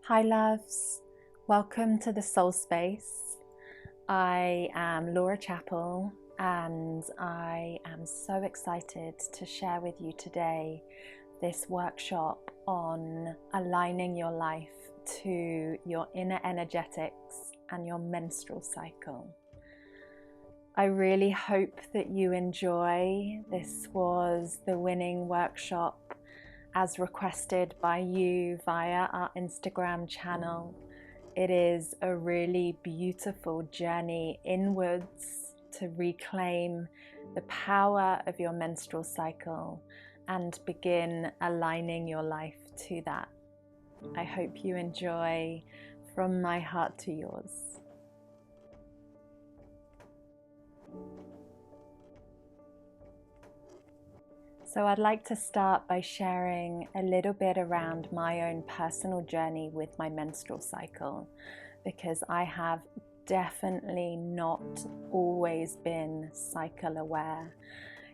Hi loves, welcome to the Soul Space. I am Laura Chappell and I am so excited to share with you today this workshop on aligning your life to your inner energetics and your menstrual cycle. I really hope that you enjoy. This was the winning workshop as requested by you via our Instagram channel. It is a really beautiful journey inwards to reclaim the power of your menstrual cycle and begin aligning your life to that. I hope you enjoy from my heart to yours. So I'd like to start by sharing a little bit around my own personal journey with my menstrual cycle, because I have definitely not always been cycle aware.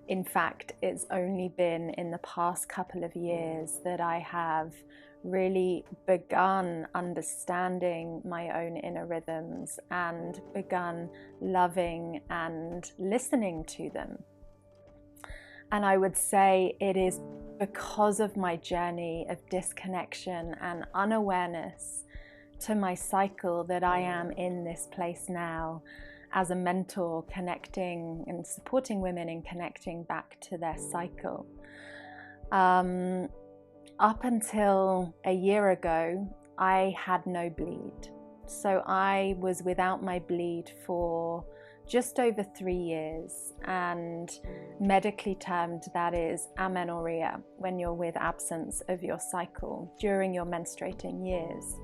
In fact, it's only been in the past couple of years that I have really begun understanding my own inner rhythms and begun loving and listening to them. And I would say it is because of my journey of disconnection and unawareness to my cycle that I am in this place now as a mentor, connecting and supporting women in connecting back to their cycle. Up until a year ago, I had no bleed. So I was without my bleed for just over 3 years, and medically termed that is amenorrhea, when you're with absence of your cycle during your menstruating years.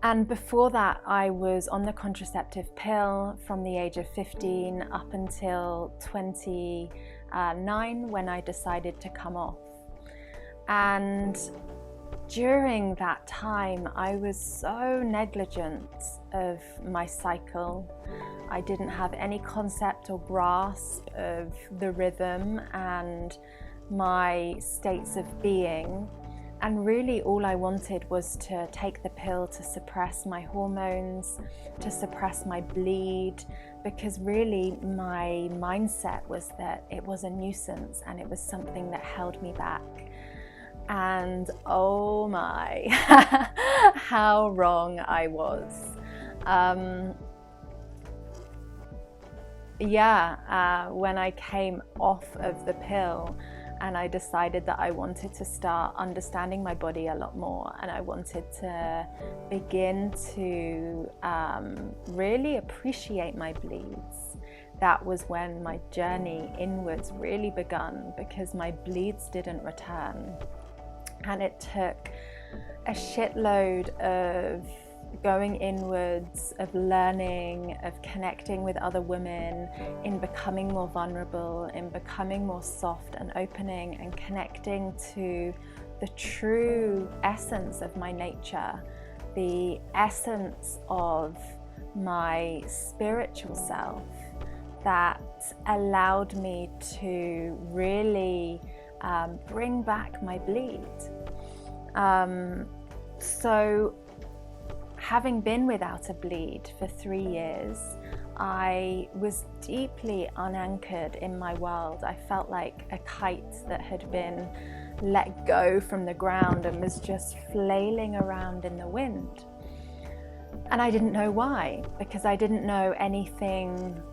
And before that, I was on the contraceptive pill from the age of 15 up until 29 when I decided to come off. And during that time, I was so negligent of my cycle. I didn't have any concept or grasp of the rhythm and my states of being. And really all I wanted was to take the pill to suppress my hormones, to suppress my bleed, because really my mindset was that it was a nuisance and it was something that held me back. And oh my, how wrong I was. When I came off of the pill and I decided that I wanted to start understanding my body a lot more, and I wanted to begin to really appreciate my bleeds, that was when my journey inwards really begun, because my bleeds didn't return. And it took a shitload of going inwards, of learning, of connecting with other women, in becoming more vulnerable, in becoming more soft and opening and connecting to the true essence of my nature, the essence of my spiritual self, that allowed me to really bring back my bleed. So having been without a bleed for 3 years, I was deeply unanchored in my world. I felt like a kite that had been let go from the ground and was just flailing around in the wind. And I didn't know why, because I didn't know anything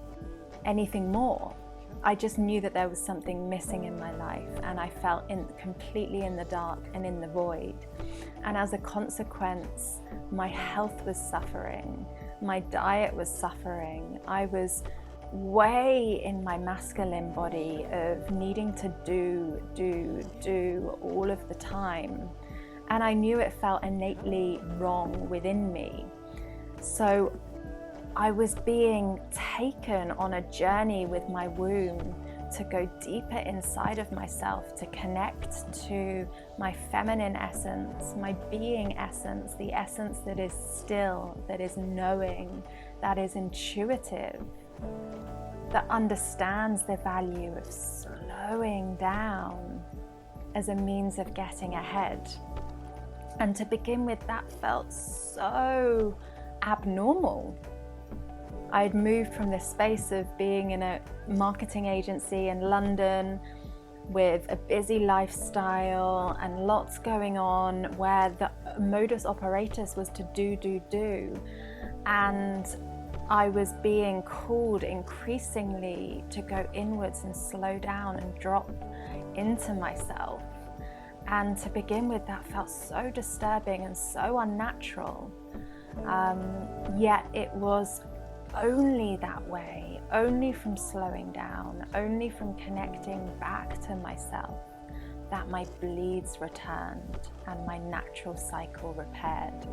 more. I just knew that there was something missing in my life, and I felt completely in the dark and in the void. And as a consequence, my health was suffering, my diet was suffering. I was way in my masculine body of needing to do all of the time. And I knew it felt innately wrong within me. So I was being taken on a journey with my womb to go deeper inside of myself, to connect to my feminine essence, my being essence, the essence that is still, that is knowing, that is intuitive, that understands the value of slowing down as a means of getting ahead. And to begin with, that felt so abnormal. I'd moved from this space of being in a marketing agency in London with a busy lifestyle and lots going on, where the modus operatus was to do. And I was being called increasingly to go inwards and slow down and drop into myself. And to begin with, that felt so disturbing and so unnatural. Yet it was only that way, only from slowing down, only from connecting back to myself, that my bleeds returned and my natural cycle repaired.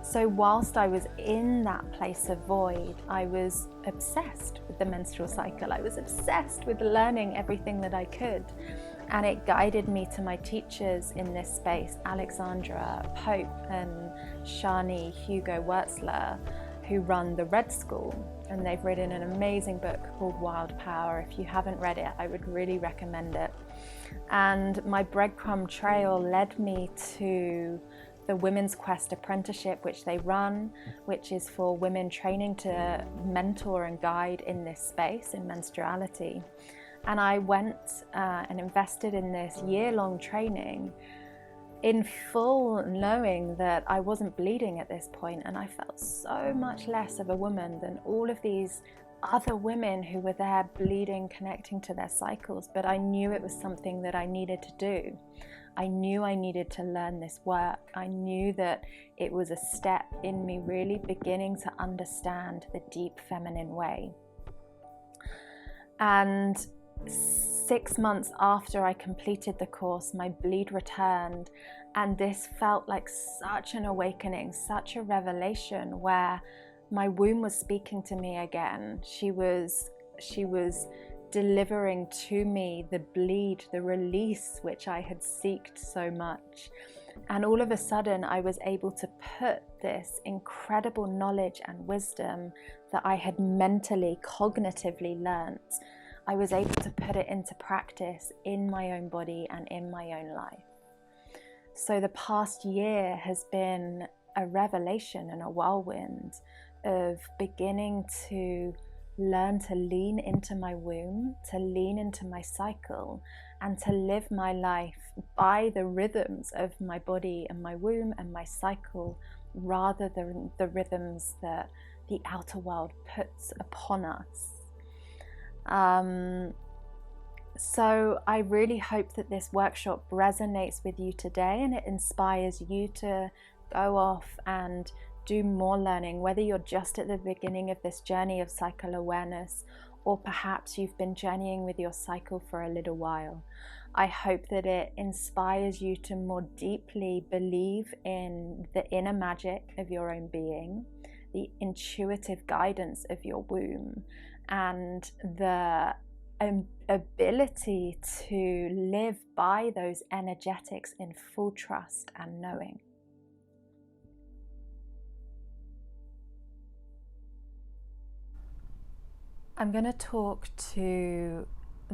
So whilst I was in that place of void, I was obsessed with the menstrual cycle. I was obsessed with learning everything that I could. And it guided me to my teachers in this space, Alexandra Pope and Shani Hugo Wertzler, who run the Red School. And they've written an amazing book called Wild Power. If you haven't read it, I would really recommend it. And my breadcrumb trail led me to the Women's Quest apprenticeship, which they run, which is for women training to mentor and guide in this space, in menstruality. And I went and invested in this year-long training in full knowing that I wasn't bleeding at this point, and I felt so much less of a woman than all of these other women who were there bleeding, connecting to their cycles. But I knew it was something that I needed to do. I knew I needed to learn this work. I knew that it was a step in me really beginning to understand the deep feminine way. And 6 months after I completed the course, my bleed returned, and this felt like such an awakening, such a revelation, where my womb was speaking to me again. She was delivering to me the bleed, the release which I had sought so much. And all of a sudden I was able to put this incredible knowledge and wisdom that I had mentally, cognitively learnt, I was able to put it into practice in my own body and in my own life. So the past year has been a revelation and a whirlwind of beginning to learn to lean into my womb, to lean into my cycle, and to live my life by the rhythms of my body and my womb and my cycle, rather than the rhythms that the outer world puts upon us. So I really hope that this workshop resonates with you today, and it inspires you to go off and do more learning, whether you're just at the beginning of this journey of cycle awareness, or perhaps you've been journeying with your cycle for a little while. I hope that it inspires you to more deeply believe in the inner magic of your own being, the intuitive guidance of your womb, and the ability to live by those energetics in full trust and knowing. I'm going to talk to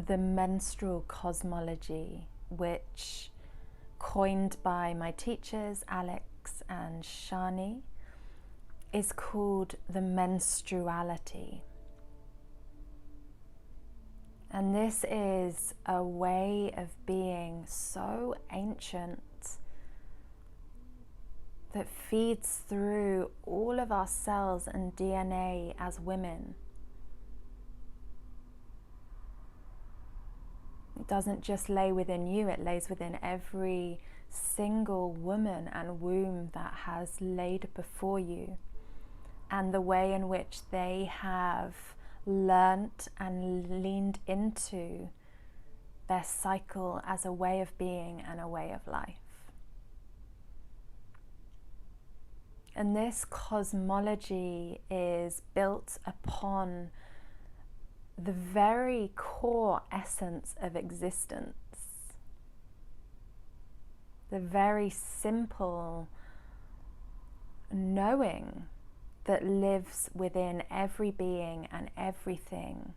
the menstrual cosmology, which coined by my teachers Alex and Shani is called the menstruality. And this is a way of being so ancient that feeds through all of our cells and DNA as women. It doesn't just lay within you, it lays within every single woman and womb that has laid before you, and the way in which they have learnt and leaned into their cycle as a way of being and a way of life. And this cosmology is built upon the very core essence of existence, the very simple knowing that lives within every being and everything.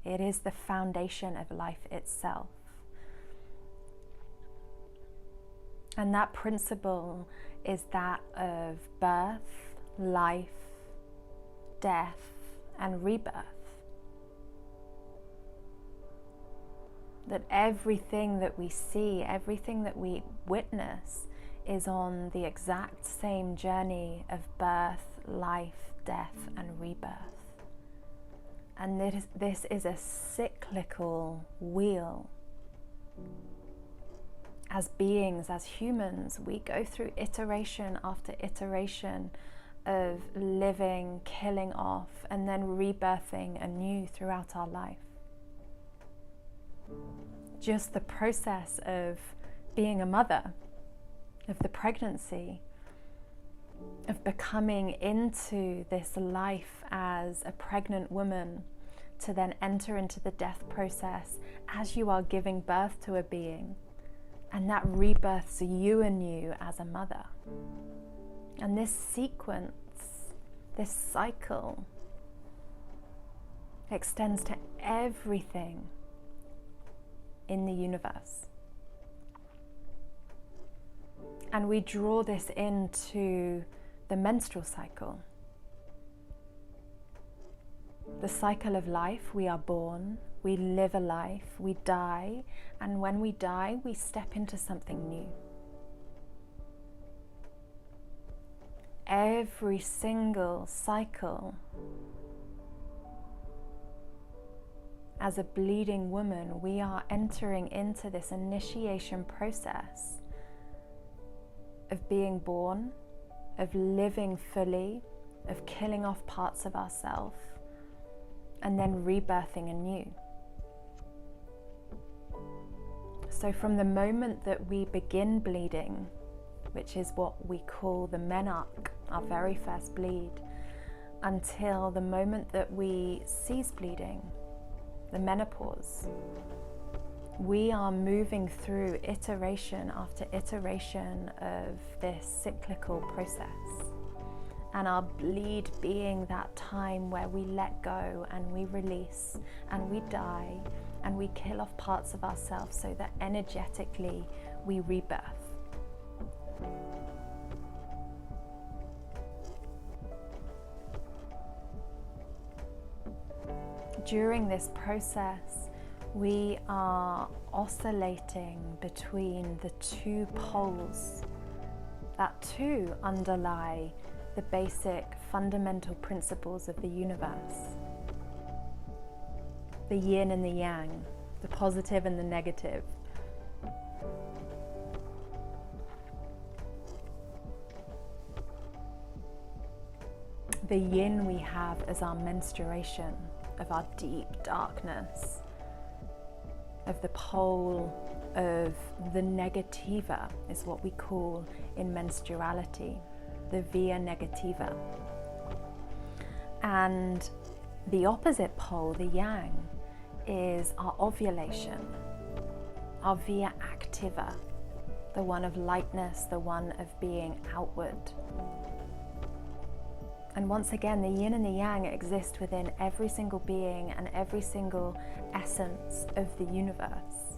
It is the foundation of life itself. And that principle is that of birth, life, death, and rebirth. That everything that we see, everything that we witness is on the exact same journey of birth, life, death, and rebirth. And this is a cyclical wheel. As beings, as humans, we go through iteration after iteration of living, killing off, and then rebirthing anew throughout our life. Just the process of being a mother, of the pregnancy, of becoming into this life as a pregnant woman, to then enter into the death process as you are giving birth to a being. And that rebirths you anew as a mother. And this sequence, this cycle, extends to everything in the universe. And we draw this into the menstrual cycle. The cycle of life: we are born, we live a life, we die, and when we die, we step into something new. Every single cycle, as a bleeding woman, we are entering into this initiation process of being born, of living fully, of killing off parts of ourselves, and then rebirthing anew. So from the moment that we begin bleeding, which is what we call the menarche, our very first bleed, until the moment that we cease bleeding, the menopause, we are moving through iteration after iteration of this cyclical process. And our bleed being that time where we let go and we release and we die and we kill off parts of ourselves so that energetically we rebirth. During this process, we are oscillating between the two poles that too underlie the basic fundamental principles of the universe. The yin and the yang, the positive and the negative. The yin we have as our menstruation, of our deep darkness, of the pole of the negativa, is what we call in menstruality, the via negativa. And the opposite pole, the yang, is our ovulation, our via activa, the one of lightness, the one of being outward. And once again, the yin and the yang exist within every single being and every single essence of the universe,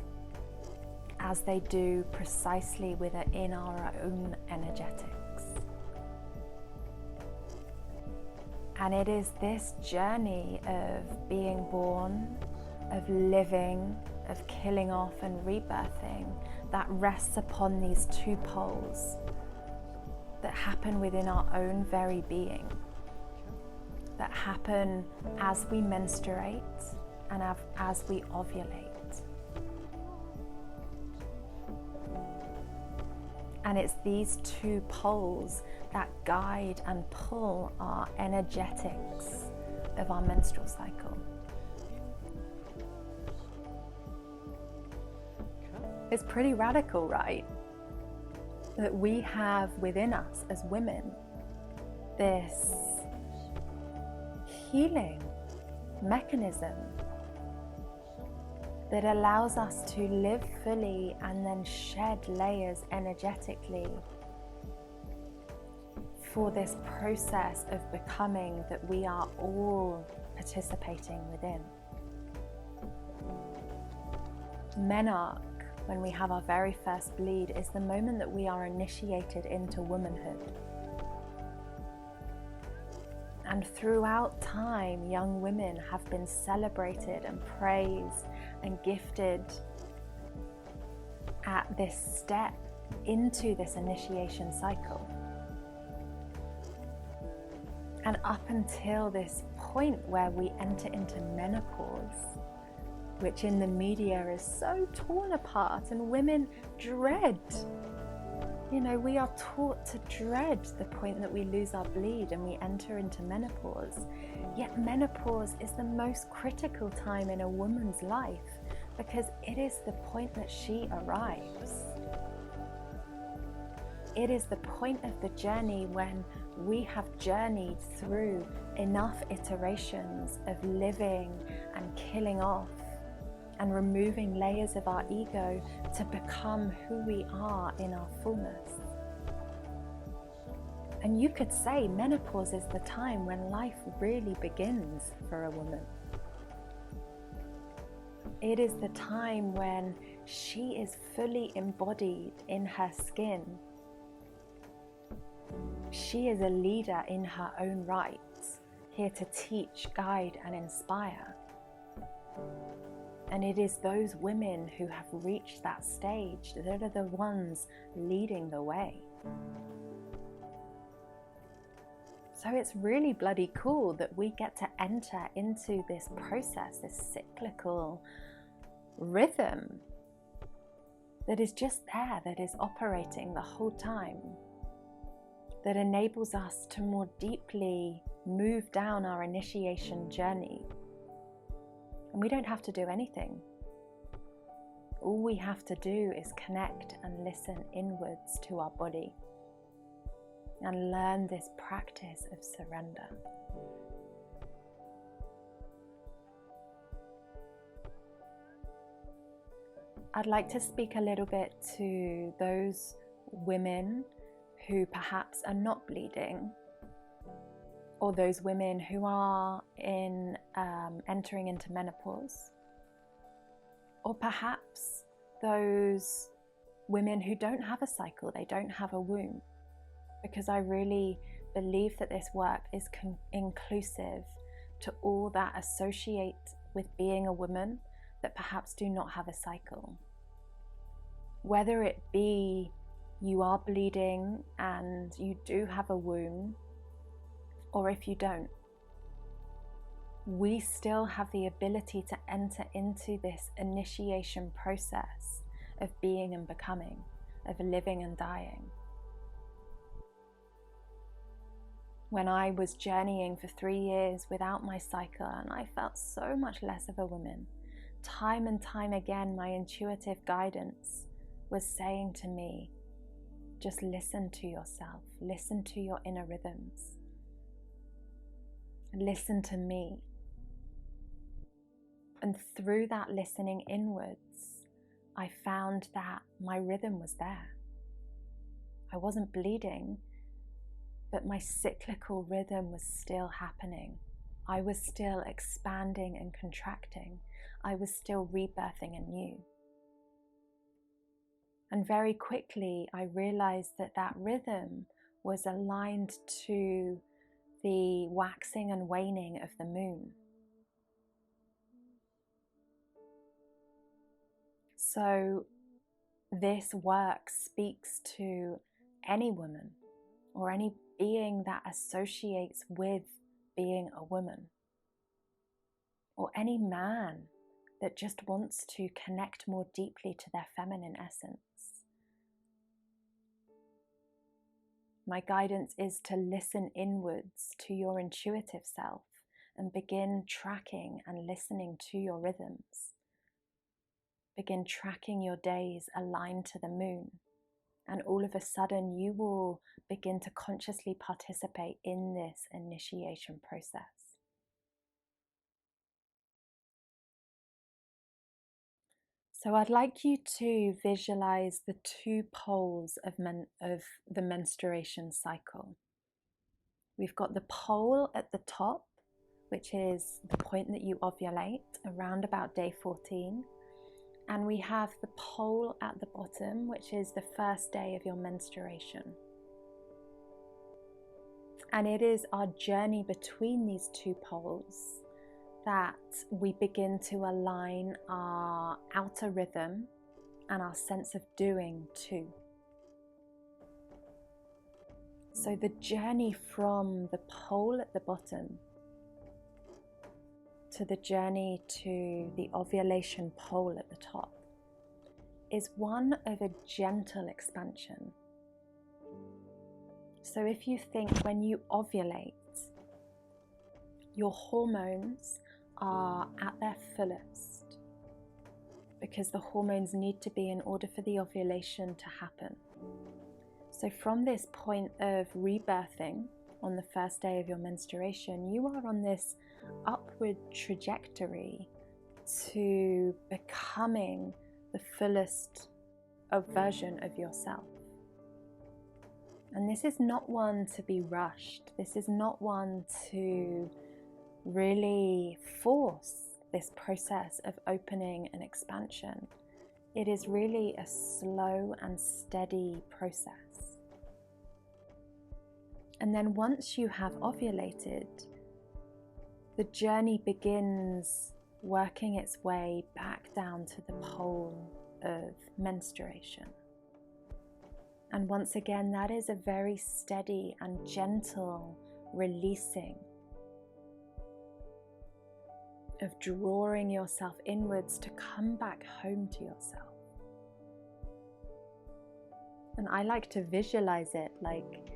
as they do precisely within our own energetics. And it is this journey of being born, of living, of killing off and rebirthing that rests upon these two poles that happen within our own very being, that happen as we menstruate and as we ovulate. And it's these two poles that guide and pull our energetics of our menstrual cycle. It's pretty radical, right? That we have within us as women this healing mechanism that allows us to live fully and then shed layers energetically for this process of becoming that we are all participating within. Menarche when we have our very first bleed, is the moment that we are initiated into womanhood. And throughout time, young women have been celebrated and praised and gifted at this step into this initiation cycle. And up until this point where we enter into menopause, which in the media is so torn apart and women dread. You know, we are taught to dread the point that we lose our bleed and we enter into menopause. Yet menopause is the most critical time in a woman's life because it is the point that she arrives. It is the point of the journey when we have journeyed through enough iterations of living and killing off and removing layers of our ego to become who we are in our fullness. And you could say menopause is the time when life really begins for a woman. It is the time when she is fully embodied in her skin. She is a leader in her own right, here to teach, guide, and inspire. And it is those women who have reached that stage that are the ones leading the way. So it's really bloody cool that we get to enter into this process, this cyclical rhythm that is just there, that is operating the whole time, that enables us to more deeply move down our initiation journey. And we don't have to do anything. All we have to do is connect and listen inwards to our body and learn this practice of surrender. I'd like to speak a little bit to those women who perhaps are not bleeding, or those women who are entering into menopause, or perhaps those women who don't have a cycle, they don't have a womb, because I really believe that this work is inclusive to all that associate with being a woman that perhaps do not have a cycle. Whether it be you are bleeding and you do have a womb, or if you don't, we still have the ability to enter into this initiation process of being and becoming, of living and dying. When I was journeying for 3 years without my cycle, and I felt so much less of a woman, time and time again my intuitive guidance was saying to me, just listen to yourself, listen to your inner rhythms. Listen to me. And through that listening inwards, I found that my rhythm was there. I wasn't bleeding, but my cyclical rhythm was still happening. I was still expanding and contracting. I was still rebirthing anew. And very quickly, I realized that that rhythm was aligned to the waxing and waning of the moon. So this work speaks to any woman or any being that associates with being a woman, or any man that just wants to connect more deeply to their feminine essence. My guidance is to listen inwards to your intuitive self and begin tracking and listening to your rhythms. Begin tracking your days aligned to the moon, and all of a sudden you will begin to consciously participate in this initiation process. So I'd like you to visualize the two poles of the menstruation cycle. We've got the pole at the top, which is the point that you ovulate around about day 14. And we have the pole at the bottom, which is the first day of your menstruation. And it is our journey between these two poles that we begin to align our outer rhythm and our sense of doing to. So the journey from the pole at the bottom to the journey to the ovulation pole at the top is one of a gentle expansion. So if you think when you ovulate, your hormones are at their fullest because the hormones need to be in order for the ovulation to happen. So from this point of rebirthing on the first day of your menstruation, you are on this upward trajectory to becoming the fullest version of yourself. And this is not one to be rushed. This is not one to really force this process of opening and expansion. It is really a slow and steady process. And then once you have ovulated, the journey begins working its way back down to the pole of menstruation. And once again, that is a very steady and gentle releasing of drawing yourself inwards to come back home to yourself. And I like to visualize it like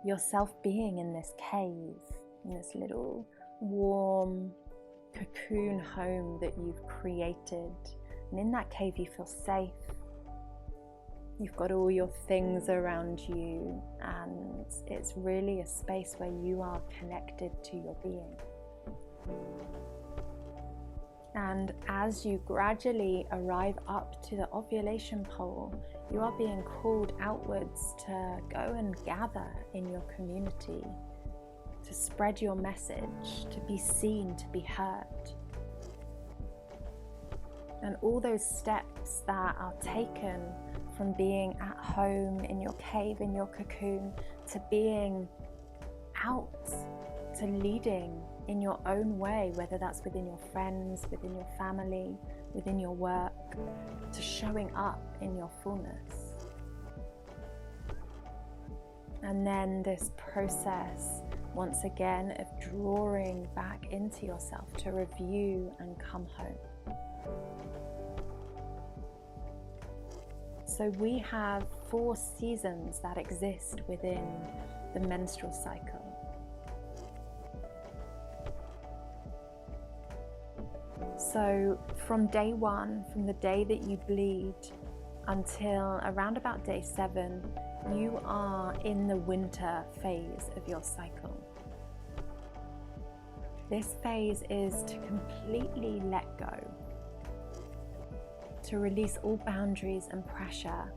yourself being in this cave, in this little warm cocoon home that you've created. And in that cave you feel safe. You've got all your things around you, and it's really a space where you are connected to your being. And as you gradually arrive up to the ovulation pole, you are being called outwards to go and gather in your community, to spread your message, to be seen, to be heard. And all those steps that are taken from being at home in your cave, in your cocoon, to being out, to leading in your own way, whether that's within your friends, within your family, within your work, to showing up in your fullness. And then this process, once again, of drawing back into yourself to review and come home. So we have 4 seasons that exist within the menstrual cycle. So from day 1, from the day that you bleed until around about day 7, you are in the winter phase of your cycle. This phase is to completely let go, to release all boundaries and pressure,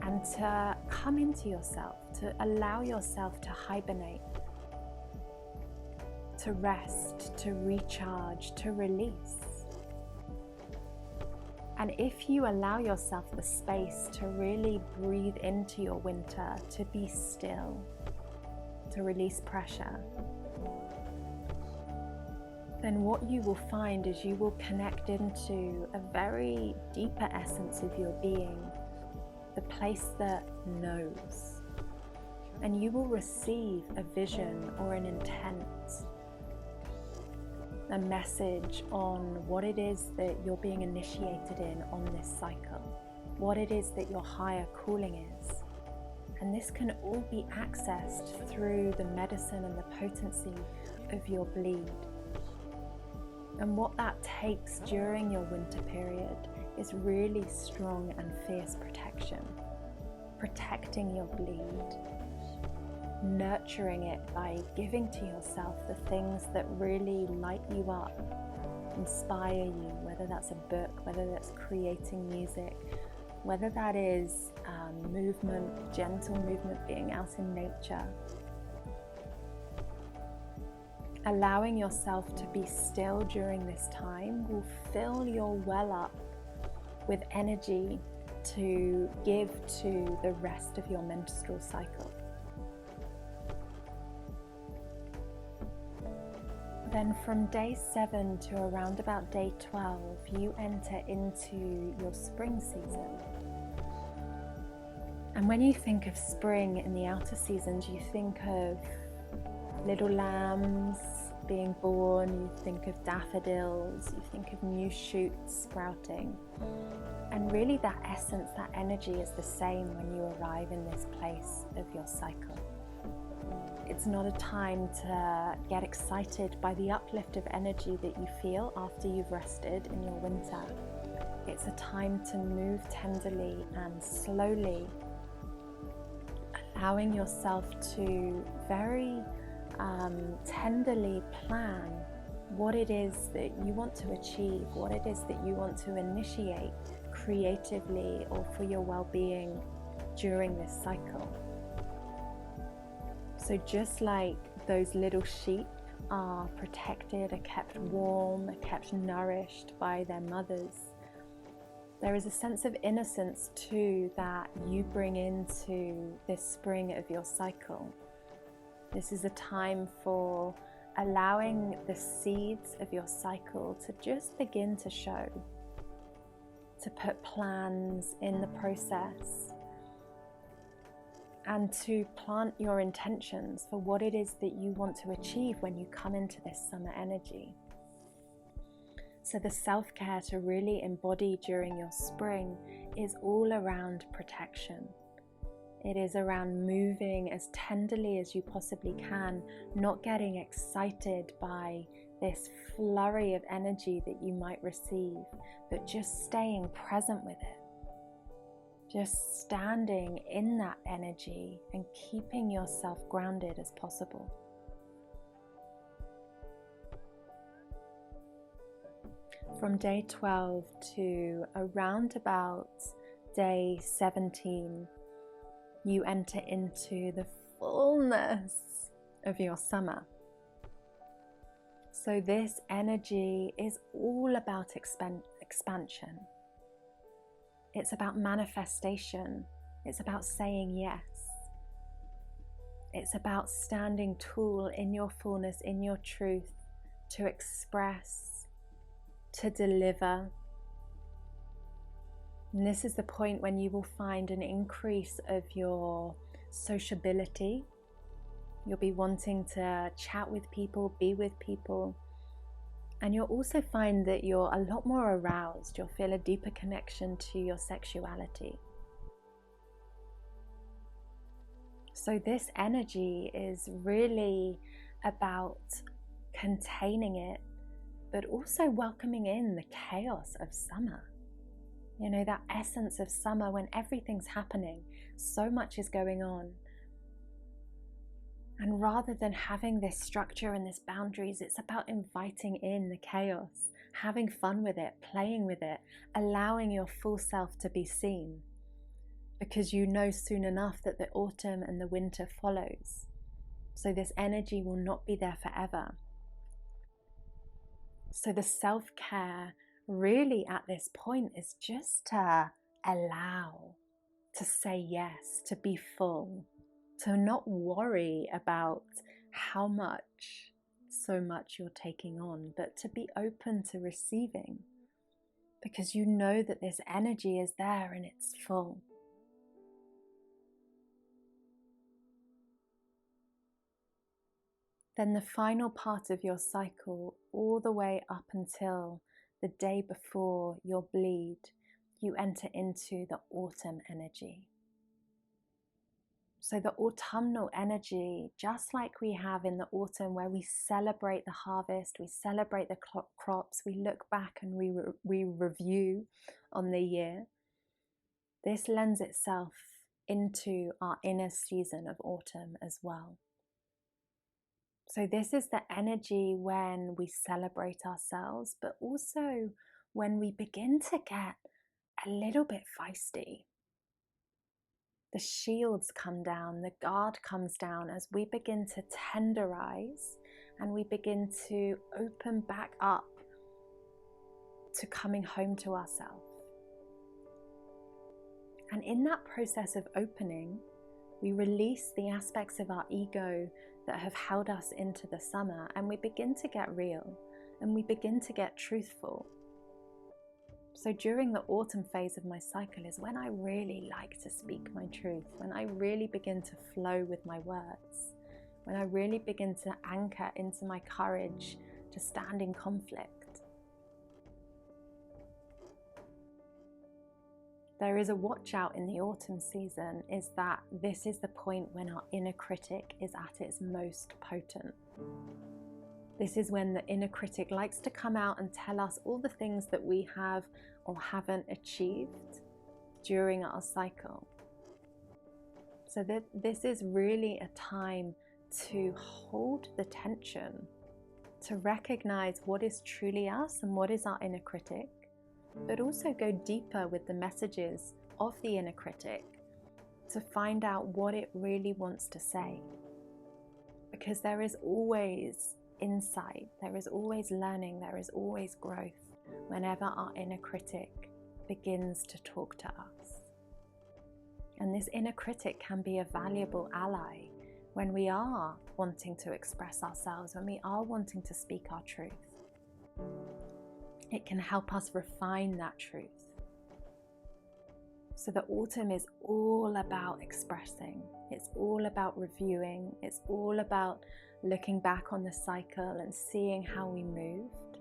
and to come into yourself, to allow yourself to hibernate, to rest, to recharge, to release. And if you allow yourself the space to really breathe into your winter, to be still, to release pressure, then what you will find is you will connect into a very deeper essence of your being, the place that knows. And you will receive a vision or an intent, a message on what it is that you're being initiated in on this cycle, what it is that your higher calling is. And this can all be accessed through the medicine and the potency of your bleed. And what that takes during your winter period is really strong and fierce protection. Protecting your bleed, nurturing it by giving to yourself the things that really light you up, inspire you, whether that's a book, whether that's creating music, whether that is movement, gentle movement, being out in nature. Allowing yourself to be still during this time will fill your well up with energy to give to the rest of your menstrual cycle. Then from day 7 to around about day 12, you enter into your spring season. And when you think of spring in the outer seasons, you think of little lambs being born, you think of daffodils, you think of new shoots sprouting. And really that essence, that energy is the same when you arrive in this place of your cycle. It's not a time to get excited by the uplift of energy that you feel after you've rested in your winter. It's a time to move tenderly and slowly, allowing yourself to very tenderly plan what it is that you want to achieve, what it is that you want to initiate creatively or for your well-being during this cycle. So just like those little sheep are protected, are kept warm, are kept nourished by their mothers, there is a sense of innocence too that you bring into this spring of your cycle. This is a time for allowing the seeds of your cycle to just begin to show, to put plans in the process, and to plant your intentions for what it is that you want to achieve when you come into this summer energy. So the self-care to really embody during your spring is all around protection. It is around moving as tenderly as you possibly can, not getting excited by this flurry of energy that you might receive, but just staying present with it. Just standing in that energy and keeping yourself grounded as possible. From day 12 to around about day 17, you enter into the fullness of your summer. So this energy is all about expansion. It's about manifestation. It's about saying yes. It's about standing tall in your fullness, in your truth, to express, to deliver. And this is the point when you will find an increase of your sociability. You'll be wanting to chat with people, be with people. And you'll also find that you're a lot more aroused. You'll feel a deeper connection to your sexuality. So this energy is really about containing it, but also welcoming in the chaos of summer. You know, that essence of summer when everything's happening, so much is going on. And rather than having this structure and this boundaries, it's about inviting in the chaos, having fun with it, playing with it, allowing your full self to be seen. Because you know soon enough that the autumn and the winter follows. So this energy will not be there forever. So the self-care really at this point is just to allow, to say yes, to be full, to not worry about how much, so much you're taking on, but to be open to receiving, because you know that this energy is there and it's full. Then the final part of your cycle, all the way up until the day before your bleed, you enter into the autumn energy. So the autumnal energy, just like we have in the autumn where we celebrate the harvest, we celebrate the crops, we look back and we review on the year. This lends itself into our inner season of autumn as well. So this is the energy when we celebrate ourselves, but also when we begin to get a little bit feisty. The shields come down, the guard comes down as we begin to tenderize and we begin to open back up to coming home to ourselves. And in that process of opening, we release the aspects of our ego that have held us into the summer, and we begin to get real and we begin to get truthful. So during the autumn phase of my cycle is when I really like to speak my truth, when I really begin to flow with my words, when I really begin to anchor into my courage to stand in conflict. There is a watch out in the autumn season, is that this is the point when our inner critic is at its most potent. This is when the inner critic likes to come out and tell us all the things that we have or haven't achieved during our cycle. So this is really a time to hold the tension, to recognize what is truly us and what is our inner critic, but also go deeper with the messages of the inner critic to find out what it really wants to say. Because there is always insight, there is always learning, there is always growth whenever our inner critic begins to talk to us. And this inner critic can be a valuable ally when we are wanting to express ourselves, when we are wanting to speak our truth. It can help us refine that truth. So the autumn is all about expressing, it's all about reviewing, it's all about looking back on the cycle and seeing how we moved.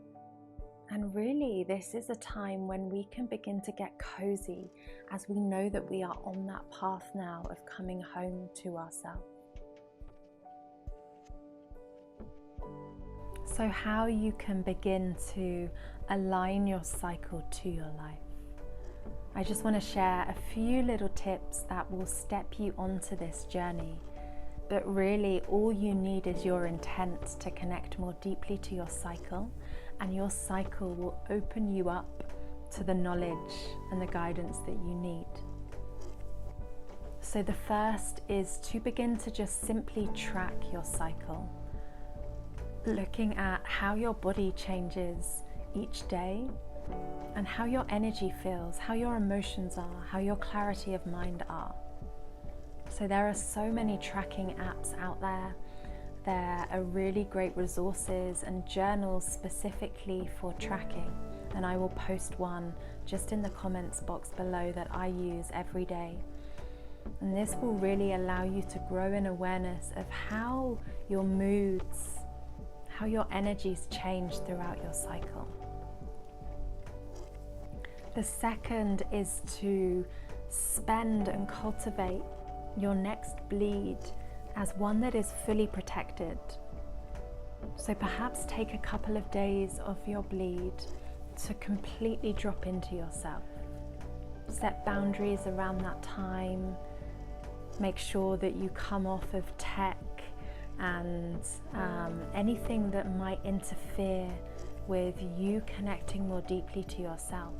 And really, this is a time when we can begin to get cozy as we know that we are on that path now of coming home to ourselves. So how you can begin to align your cycle to your life. I just want to share a few little tips that will step you onto this journey. But really, all you need is your intent to connect more deeply to your cycle, and your cycle will open you up to the knowledge and the guidance that you need. So the first is to begin to just simply track your cycle, looking at how your body changes each day and how your energy feels, how your emotions are, how your clarity of mind are. So there are so many tracking apps out there. There are really great resources and journals specifically for tracking, and I will post one just in the comments box below that I use every day. And this will really allow you to grow in awareness of how your moods, how your energies change throughout your cycle. The second is to spend and cultivate your next bleed as one that is fully protected. So perhaps take a couple of days of your bleed to completely drop into yourself. Set boundaries around that time. Make sure that you come off of tech and anything that might interfere with you connecting more deeply to yourself.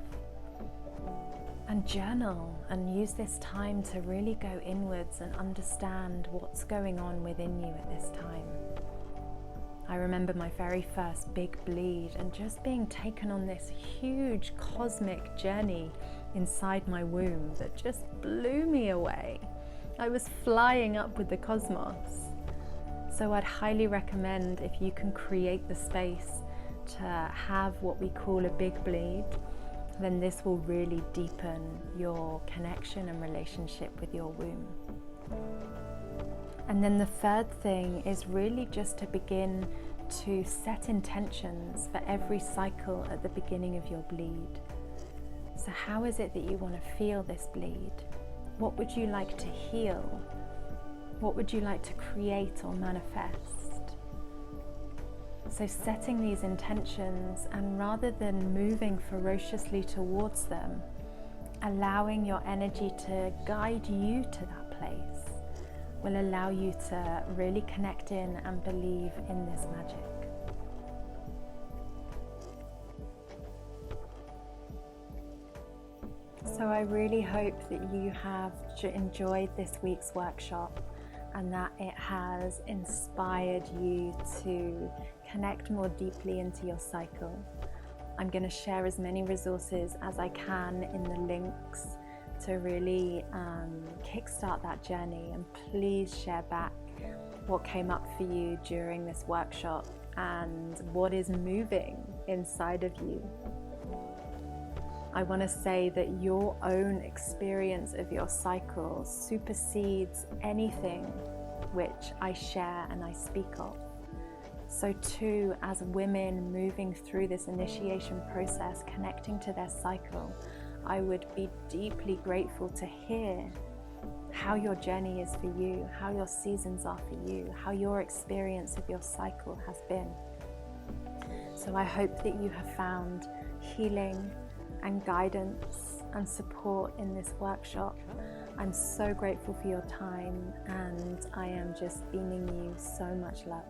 And journal and use this time to really go inwards and understand what's going on within you at this time. I remember my very first big bleed and just being taken on this huge cosmic journey inside my womb that just blew me away. I was flying up with the cosmos. So I'd highly recommend, if you can create the space to have what we call a big bleed, then this will really deepen your connection and relationship with your womb. And then the third thing is really just to begin to set intentions for every cycle at the beginning of your bleed. So how is it that you want to feel this bleed? What would you like to heal? What would you like to create or manifest? So setting these intentions, and rather than moving ferociously towards them, allowing your energy to guide you to that place will allow you to really connect in and believe in this magic. So I really hope that you have enjoyed this week's workshop and that it has inspired you to connect more deeply into your cycle. I'm going to share as many resources as I can in the links to really kickstart that journey. And please share back what came up for you during this workshop and what is moving inside of you. I want to say that your own experience of your cycle supersedes anything which I share and I speak of. So too, as women moving through this initiation process, connecting to their cycle, I would be deeply grateful to hear how your journey is for you, how your seasons are for you, how your experience of your cycle has been. So I hope that you have found healing and guidance and support in this workshop. I'm so grateful for your time, and I am just beaming you so much love.